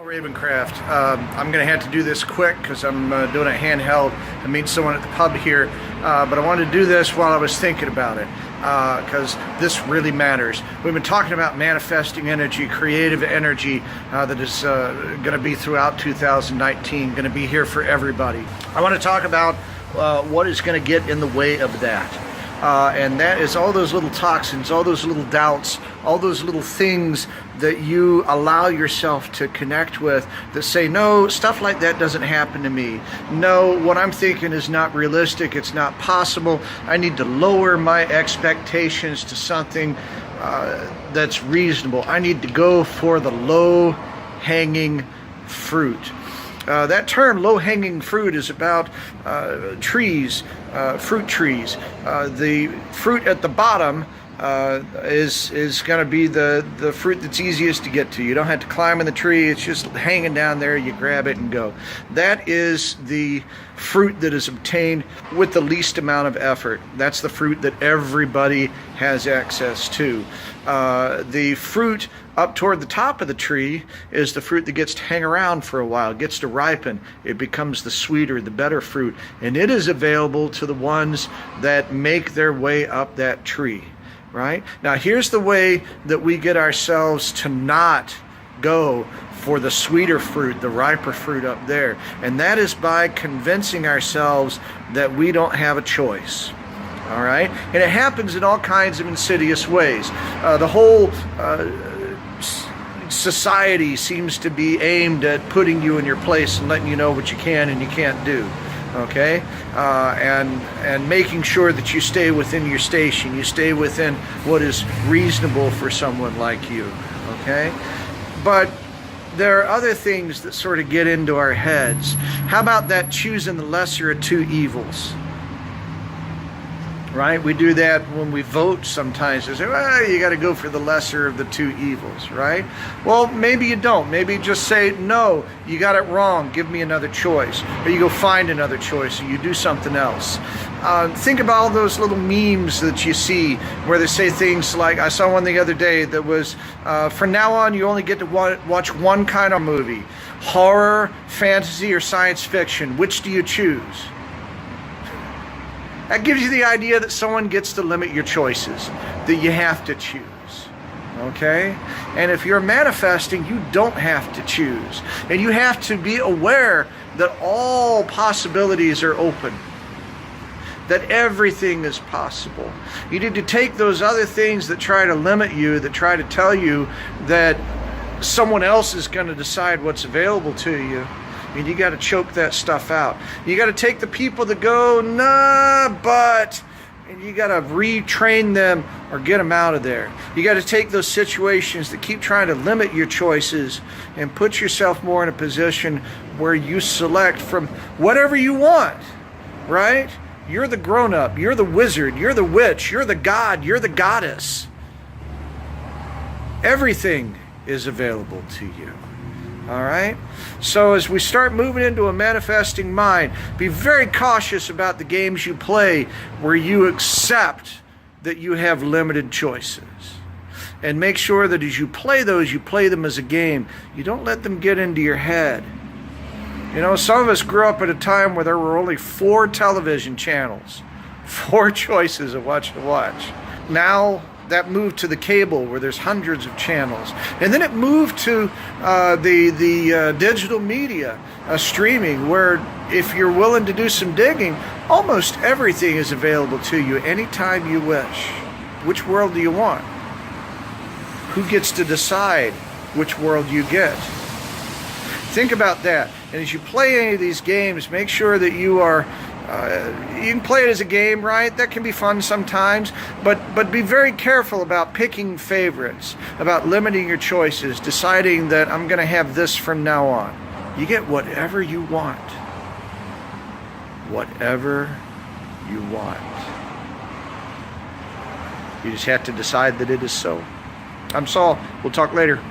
Ravencraft. I'm going to have to do this quick because I'm doing it handheld. I meet someone at the pub here, but I wanted to do this while I was thinking about it because this really matters. We've been talking about manifesting energy, creative energy that is going to be throughout 2019, going to be here for everybody. I want to talk about what is going to get in the way of that. And that is all those little toxins, all those little doubts, all those little things that you allow yourself to connect with that say, no, stuff like that doesn't happen to me. No, what I'm thinking is not realistic. It's not possible. I need to lower my expectations to something that's reasonable. I need to go for the low-hanging fruit. That term, low-hanging fruit, is about trees, fruit trees. The fruit at the bottom is going to be the fruit that's easiest to get to. You don't have to climb in the tree. It's just hanging down there. You grab it and go. That is the fruit that is obtained with the least amount of effort. That's the fruit that everybody has access to. The fruit up toward the top of the tree is the fruit that gets to hang around for a while, gets to ripen. It becomes the sweeter, the better fruit, and it is available to the ones that make their way up that tree, right? Now, here's the way that we get ourselves to not go for the sweeter fruit, the riper fruit up there, and that is by convincing ourselves that we don't have a choice. All right? And it happens in all kinds of insidious ways. The whole society seems to be aimed at putting you in your place and letting you know what you can and you can't do. Okay? And making sure that you stay within your station, you stay within what is reasonable for someone like you. Okay? But there are other things that sort of get into our heads. How about that choosing the lesser of two evils? Right? We do that when we vote sometimes. We say, well, you got to go for the lesser of the two evils, right? Well, maybe you don't. Maybe just say, no, you got it wrong. Give me another choice. Or you go find another choice and you do something else. Think about all those little memes that you see where they say things like, I saw one the other day that was, from now on, you only get to watch one kind of movie. Horror, fantasy, or science fiction. Which do you choose? That gives you the idea that someone gets to limit your choices, that you have to choose, okay? And if you're manifesting, you don't have to choose. And you have to be aware that all possibilities are open, that everything is possible. You need to take those other things that try to limit you, that try to tell you that someone else is going to decide what's available to you. And you got to choke that stuff out. You got to take the people that go, nah, but, and you got to retrain them or get them out of there. You got to take those situations that keep trying to limit your choices and put yourself more in a position where you select from whatever you want, right? You're the grown-up, you're the wizard, you're the witch, you're the god, you're the goddess. Everything is available to you. All right? So as we start moving into a manifesting mind, be very cautious about the games you play where you accept that you have limited choices. And make sure that as you play those, you play them as a game. You don't let them get into your head. You know, some of us grew up at a time where there were only 4 television channels, 4 choices of what to watch. Now, that moved to the cable where there's hundreds of channels. And then it moved to the digital media, streaming, where if you're willing to do some digging, almost everything is available to you anytime you wish. Which world do you want? Who gets to decide which world you get? Think about that. And as you play any of these games, make sure that you are you can play it as a game, right? That can be fun sometimes, but be very careful about picking favorites, about limiting your choices, deciding that I'm going to have this from now on. You get whatever you want. Whatever you want. You just have to decide that it is so. I'm Saul. We'll talk later.